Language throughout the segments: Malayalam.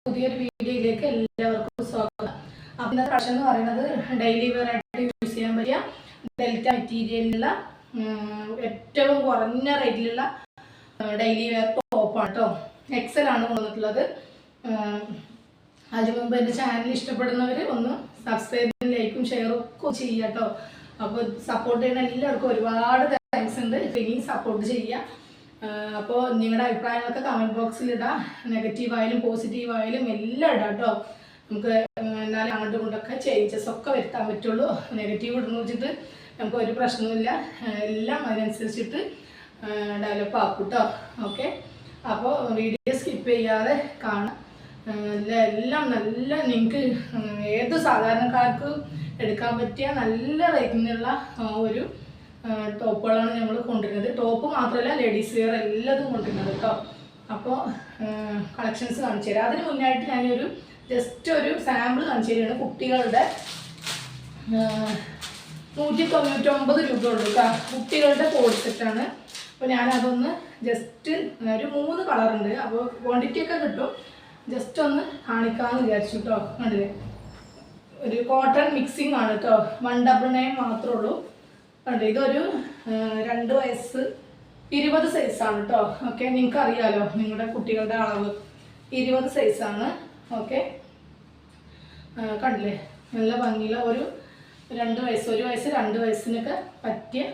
പുതിയൊരു വീഡിയോയിലേക്ക് എല്ലാവർക്കും സ്വാഗതം. അപ്പോൾ ഇന്നത്തെ കളക്ഷൻ എന്ന് പറയുന്നത് ഡെയിലി വെയർ ആയിട്ട് യൂസ് ചെയ്യാൻ പറ്റിയ ഡെൽറ്റ മെറ്റീരിയലിലുള്ള ഏറ്റവും കുറഞ്ഞ റേറ്റിലുള്ള ഡെയിലി വെയർ ടോപ്പാണ് കേട്ടോ. എക്സൽ ആണ് കൊണ്ടുവന്നിട്ടുള്ളത്. അതിന് മുമ്പ് എൻ്റെ ചാനൽ ഇഷ്ടപ്പെടുന്നവർ ഒന്ന് സബ്സ്ക്രൈബും ലൈക്കും ഷെയറും ഒക്കെ ചെയ്യുക കേട്ടോ. അപ്പോൾ സപ്പോർട്ട് ചെയ്യുന്ന എല്ലാവർക്കും ഒരുപാട് താങ്ക്സ് ഉണ്ട്. ഇനിയും സപ്പോർട്ട് ചെയ്യുക. അപ്പോൾ നിങ്ങളുടെ അഭിപ്രായങ്ങളൊക്കെ കമൻറ്റ് ബോക്സിൽ ഇടാം. നെഗറ്റീവായാലും പോസിറ്റീവായാലും എല്ലാം ഇടാം കേട്ടോ. നമുക്ക് എന്നാലും അങ്ങോട്ടും ഇങ്ങോട്ടൊക്കെ ചേഞ്ചസ് ഒക്കെ വരുത്താൻ പറ്റുള്ളൂ. നെഗറ്റീവ് ഇടുന്നു വെച്ചിട്ട് നമുക്ക് ഒരു പ്രശ്നവുമില്ല. എല്ലാം അതിനനുസരിച്ചിട്ട് ഡെവലപ്പ് ആക്കും കേട്ടോ. ഓക്കെ, അപ്പോൾ വീഡിയോ സ്കിപ്പ് ചെയ്യാതെ കാണാം. എല്ലാം നല്ല നിങ്ങൾക്ക് ഏത് സാധാരണക്കാർക്ക് എടുക്കാൻ പറ്റിയ നല്ല റേറ്റിനുള്ള ഒരു ടോപ്പുകളാണ് നമ്മൾ കൊണ്ടുവരുന്നത്. ടോപ്പ് മാത്രമല്ല, ലേഡീസ് വെയർ എല്ലാതും കൊണ്ടുവരുന്നത് കേട്ടോ. അപ്പോൾ കളക്ഷൻസ് കാണിച്ചു തരാം. അതിന് മുന്നായിട്ട് ഞാനൊരു ജസ്റ്റ് ഒരു സാമ്പിൾ കാണിച്ചു തരികയാണ്. കുട്ടികളുടെ 199 രൂപ ഉള്ളൂ കേട്ടോ. കുട്ടികളുടെ കോഡ് സെറ്റാണ്. അപ്പോൾ ഞാനതൊന്ന് ജസ്റ്റ് ഒരു 3 കളറുണ്ട്. അപ്പോൾ ക്വാണ്ടിറ്റി ഒക്കെ കിട്ടും. ജസ്റ്റ് ഒന്ന് കാണിക്കാമെന്ന് വിചാരിച്ചു കേട്ടോ. കണ്ടില്ലേ, ഒരു കോട്ടൺ മിക്സിംഗ് ആണ് കേട്ടോ. 199 മാത്രമേ ഉള്ളൂ. കണ്ടോ, ഇതൊരു 2 വയസ്സ് 20 സൈസാണ് കേട്ടോ. ഓക്കെ, നിങ്ങൾക്ക് അറിയാലോ നിങ്ങളുടെ കുട്ടികളുടെ അളവ് 20 സൈസാണ്. ഓക്കെ, കണ്ടില്ലേ, നല്ല ഭംഗിയുള്ള ഒരു 2 വയസ്സ് 1 വയസ്സ് 2 വയസ്സിനൊക്കെ പറ്റിയ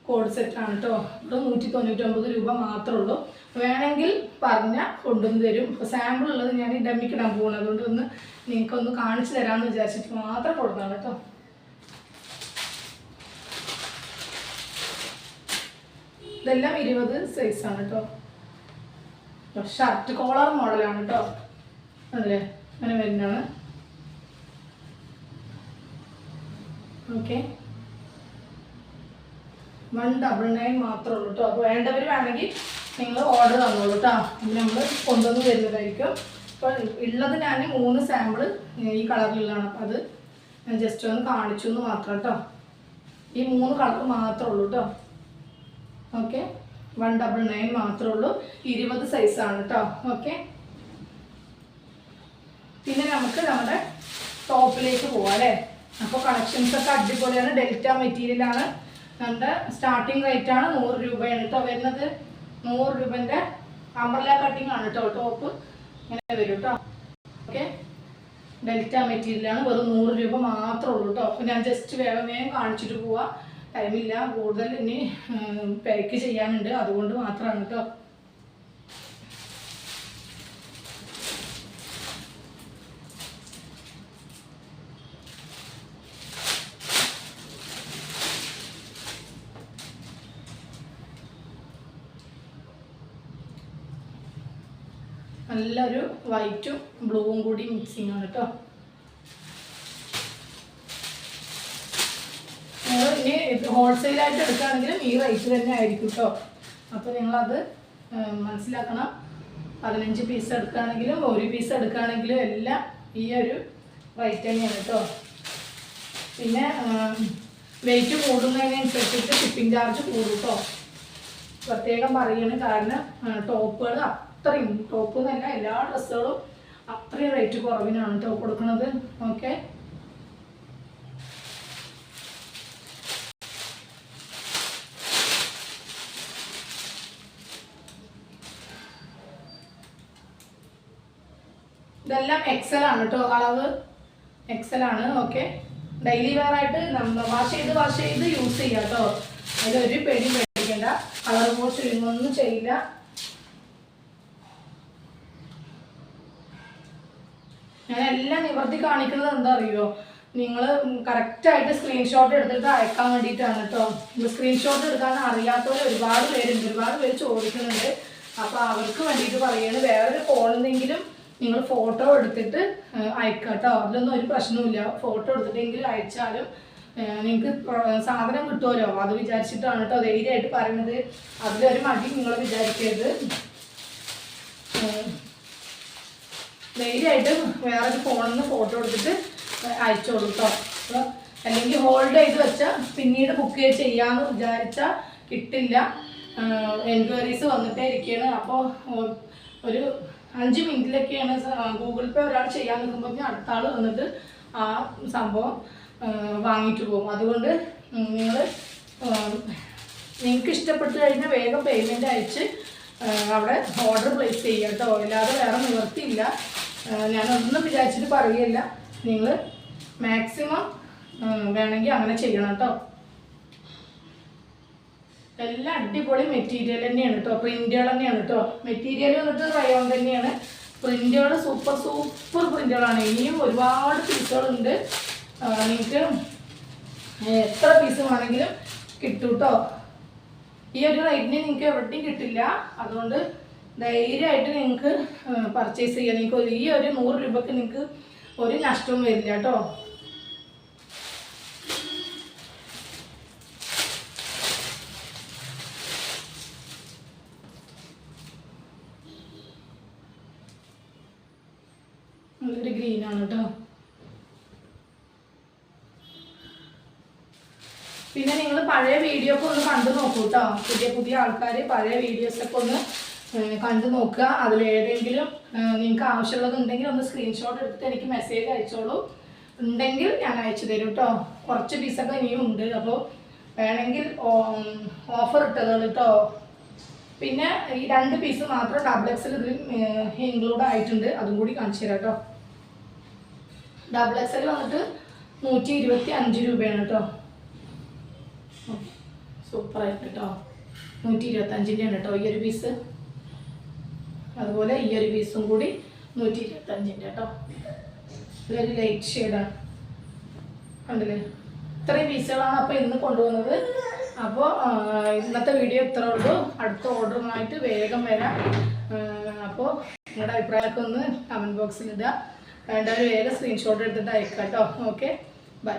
കോഡ് സെറ്റാണ് കേട്ടോ. ഇവിടെ 199 രൂപ മാത്രമേ ഉള്ളൂ. വേണമെങ്കിൽ പറഞ്ഞാൽ കൊണ്ടുവന്ന് തരും. ഇപ്പോൾ സാമ്പിൾ ഉള്ളത് ഞാൻ ഡമ്മിക്കിടാൻ പോകണം. അതുകൊണ്ട് ഒന്ന് നിങ്ങൾക്കൊന്ന് കാണിച്ചു തരാമെന്ന് വിചാരിച്ചിട്ട് മാത്രം കൊടുക്കണം കേട്ടോ. ഇതെല്ലാം 20 സൈസാണ് കേട്ടോ. ഷർട്ട് കോളർ മോഡലാണ് കേട്ടോ. അതല്ലേ, അങ്ങനെ വരുന്നതാണ്. ഓക്കെ, 199 മാത്രമേ ഉള്ളൂ കേട്ടോ. അപ്പോൾ വേണ്ടവർ വേണമെങ്കിൽ നിങ്ങൾ ഓർഡർ തന്നോളൂ കേട്ടോ. ഇത് നമ്മൾ കൊണ്ടുവന്ന് തരുന്നതായിരിക്കും. ഇപ്പോൾ ഉള്ളത് ഞാൻ 3 സാമ്പിൾ ഈ കളറിലുള്ളതാണ്. അപ്പോൾ അത് ഞാൻ ജസ്റ്റ് ഒന്ന് കാണിച്ചു എന്ന് മാത്രം കേട്ടോ. ഈ 3 കളർ മാത്രമേ ഉള്ളൂ കേട്ടോ. ഓക്കെ, 199 മാത്രമേ ഉള്ളൂ. 20 സൈസാണ് കേട്ടോ. ഓക്കെ, പിന്നെ നമുക്ക് നമ്മുടെ ടോപ്പിലേക്ക് പോവാം അല്ലേ. അപ്പോൾ കളക്ഷൻസ് ഒക്കെ അടിപൊളിയാണ്. ഡെൽറ്റ മെറ്റീരിയലാണ്. നമ്മുടെ സ്റ്റാർട്ടിങ് റേറ്റ് ആണ് 100 രൂപയാണ് കേട്ടോ വരുന്നത്. 100 രൂപൻ്റെ അംബ്രല്ല കട്ടിങ് ആണ് കേട്ടോ. ടോപ്പ് ഇങ്ങനെ വരും കേട്ടോ. ഓക്കെ, ഡെൽറ്റ മെറ്റീരിയലാണ്. വെറും 100 രൂപ മാത്രമേ ഉള്ളൂ കേട്ടോ. അപ്പോൾ ഞാൻ ജസ്റ്റ് വേഗം കാണിച്ചിട്ട് പോവാം. ടൈമില്ല, കൂടുതൽ ഇനി പാക്ക് ചെയ്യാനുണ്ട്. അതുകൊണ്ട് മാത്രമാണ് കേട്ടോ. നല്ലൊരു വൈറ്റും ബ്ലൂവും കൂടി മിക്സിങ് ആണ് കേട്ടോ. ഇനി ഹോൾസെയിലായിട്ട് എടുക്കുകയാണെങ്കിലും ഈ റേറ്റ് തന്നെ ആയിരിക്കും കേട്ടോ. അപ്പോൾ നിങ്ങളത് മനസ്സിലാക്കണം. 15 പീസ് എടുക്കുകയാണെങ്കിലും 1 പീസ് എടുക്കുകയാണെങ്കിലും എല്ലാം ഈ ഒരു റേറ്റ് തന്നെയാണ് കേട്ടോ. പിന്നെ വെയിറ്റ് കൂടുന്നതിനനുസരിച്ചിട്ട് ഷിപ്പിംഗ് ചാർജ് കൂടും കേട്ടോ. പ്രത്യേകം പറയുകയാണ്. കാരണം ടോപ്പുകൾ അത്രയും, ടോപ്പ് എന്നല്ല എല്ലാ ഡ്രസ്സുകളും അത്രയും റേറ്റ് കുറവിനാണ് കേട്ടോ കൊടുക്കുന്നത്. ഓക്കെ, ഇതെല്ലാം എക്സൽ ആണ് കേട്ടോ. അളവ് എക്സൽ ആണ്. ഓക്കെ, ഡെയിലി വെയർ ആയിട്ട് നമ്മൾ വാഷ് ചെയ്ത് യൂസ് ചെയ്യാം കേട്ടോ. അതിലൊരു പേടിക്കേണ്ട. കളർ വാഷ് ഒന്നും ചെയ്യില്ല. ഞാൻ എല്ലാം നിവർത്തി കാണിക്കുന്നത് എന്താ അറിയുമോ, നിങ്ങൾ കറക്റ്റായിട്ട് സ്ക്രീൻഷോട്ട് എടുത്തിട്ട് അയക്കാൻ വേണ്ടിയിട്ടാണ് കേട്ടോ. സ്ക്രീൻഷോട്ട് എടുക്കാൻ അറിയാത്തവർ ഒരുപാട് പേരുണ്ട്. ഒരുപാട് പേര് ചോദിക്കുന്നുണ്ട്. അപ്പോൾ അവർക്ക് വേണ്ടിയിട്ട് പറയുന്നത് വേറൊരു ഫോണെന്തെങ്കിലും നിങ്ങൾ ഫോട്ടോ എടുത്തിട്ട് അയക്കാം കേട്ടോ. അതിലൊന്നും ഒരു പ്രശ്നവുമില്ല. ഫോട്ടോ എടുത്തിട്ടെങ്കിലും അയച്ചാലും നിങ്ങൾക്ക് സാധനം കിട്ടുമല്ലോ. അത് വിചാരിച്ചിട്ടാണ് കേട്ടോ ധൈര്യമായിട്ട് പറയുന്നത്. അതിലൊരു മടി നിങ്ങൾ വിചാരിക്കരുത്. ധൈര്യമായിട്ട് വേറൊരു ഫോണിൽ നിന്ന് ഫോട്ടോ എടുത്തിട്ട് അയച്ചോളൂ കേട്ടോ. അപ്പോൾ അല്ലെങ്കിൽ ഹോൾഡ് ചെയ്ത് വെച്ചാൽ പിന്നീട് ബുക്ക് ചെയ്യാമെന്ന് വിചാരിച്ചാൽ കിട്ടില്ല. എൻക്വയറീസ് വന്നിട്ടേ ഇരിക്കുകയാണ്. അപ്പോൾ ഒരു 5 മിനിറ്റിലൊക്കെയാണ് ഗൂഗിൾ പേ ഒരാൾ ചെയ്യാൻ നിൽക്കുമ്പോൾ അടുത്ത ആൾ വന്നിട്ട് ആ സംഭവം വാങ്ങിയിട്ട് പോകും. അതുകൊണ്ട് നിങ്ങൾക്ക് ഇഷ്ടപ്പെട്ട് കഴിഞ്ഞാൽ വേഗം പേയ്മെൻറ്റ് അയച്ച് അവിടെ ഓർഡർ പ്ലേസ് ചെയ്യുക കേട്ടോ. അല്ലാതെ വേറെ നിവർത്തിയില്ല. ഞാനൊന്നും വിചാരിച്ചിട്ട് പറയുകയില്ല. നിങ്ങൾ മാക്സിമം വേണമെങ്കിൽ അങ്ങനെ ചെയ്യണം കേട്ടോ. എല്ലാം അടിപൊളി മെറ്റീരിയൽ തന്നെയാണ് കേട്ടോ. പ്രിന്റുകൾ തന്നെയാണ് കേട്ടോ. മെറ്റീരിയൽ വന്നിട്ട് റയോൺ തന്നെയാണ്. പ്രിന്റുകൾ സൂപ്പർ സൂപ്പർ പ്രിന്റുകളാണ്. ഇനിയും ഒരുപാട് പീസുകളുണ്ട്. നിങ്ങൾക്ക് എത്ര പീസ് വേണമെങ്കിലും കിട്ടും കേട്ടോ. ഈ ഒരു റേറ്റിന് നിങ്ങൾക്ക് എവിടെയും കിട്ടില്ല. അതുകൊണ്ട് ധൈര്യമായിട്ട് നിങ്ങൾക്ക് പർച്ചേസ് ചെയ്യാം. നിങ്ങൾക്ക് ഈ ഒരു 100 രൂപക്ക് നിങ്ങൾക്ക് ഒരു നഷ്ടവും വരില്ല കേട്ടോ. നല്ലൊരു ഗ്രീനാണ് കേട്ടോ. പിന്നെ നിങ്ങൾ പഴയ വീഡിയോ ഒക്കെ ഒന്ന് കണ്ടു നോക്കൂ കേട്ടോ. പുതിയ ആൾക്കാർ പഴയ വീഡിയോസൊക്കെ ഒന്ന് കണ്ടു നോക്കുക. അതിലേതെങ്കിലും നിങ്ങൾക്ക് ആവശ്യമുള്ളതുണ്ടെങ്കിൽ ഒന്ന് സ്ക്രീൻഷോട്ട് എടുത്തിട്ട് എനിക്ക് മെസ്സേജ് അയച്ചോളൂ. ഉണ്ടെങ്കിൽ ഞാൻ അയച്ചു തരും കേട്ടോ. കുറച്ച് പീസൊക്കെ ഇനിയും ഉണ്ട്. അപ്പോൾ വേണമെങ്കിൽ ഓഫർ ഇട്ടത് കേട്ടോ. പിന്നെ ഈ 2 പീസ് മാത്രം XXL ഇതിൽ ഇൻക്ലൂഡ് ആയിട്ടുണ്ട്. അതും കൂടി കാണിച്ചു തരാം കേട്ടോ. XXL വന്നിട്ട് 125 രൂപയാണ് കേട്ടോ. സൂപ്പറായിട്ട് കേട്ടോ. 125ൻ്റെ ആണ് കേട്ടോ ഈ ഒരു പീസ്. അതുപോലെ ഈ ഒരു പീസും കൂടി 125ൻ്റെ കേട്ടോ. ഇതൊരു ലൈറ്റ് ഷെയ്ഡാണ് കണ്ടില്ലേ. ഇത്രയും പീസുകളാണ് അപ്പോൾ ഇന്ന് കൊണ്ടുവന്നത്. അപ്പോൾ ഇന്നത്തെ വീഡിയോ ഇത്രേ ഉള്ളൂ. അടുത്ത ഓർഡറുമായിട്ട് വേഗം വരാം. അപ്പോൾ നിങ്ങളുടെ അഭിപ്രായമൊക്കെ ഒന്ന് കമൻറ്റ് ബോക്സിൽ ഇടുക. വേണ്ടവർ വേഗം സ്ക്രീൻഷോട്ട് എടുത്തിട്ട് അയക്കാം കേട്ടോ. Okay, by.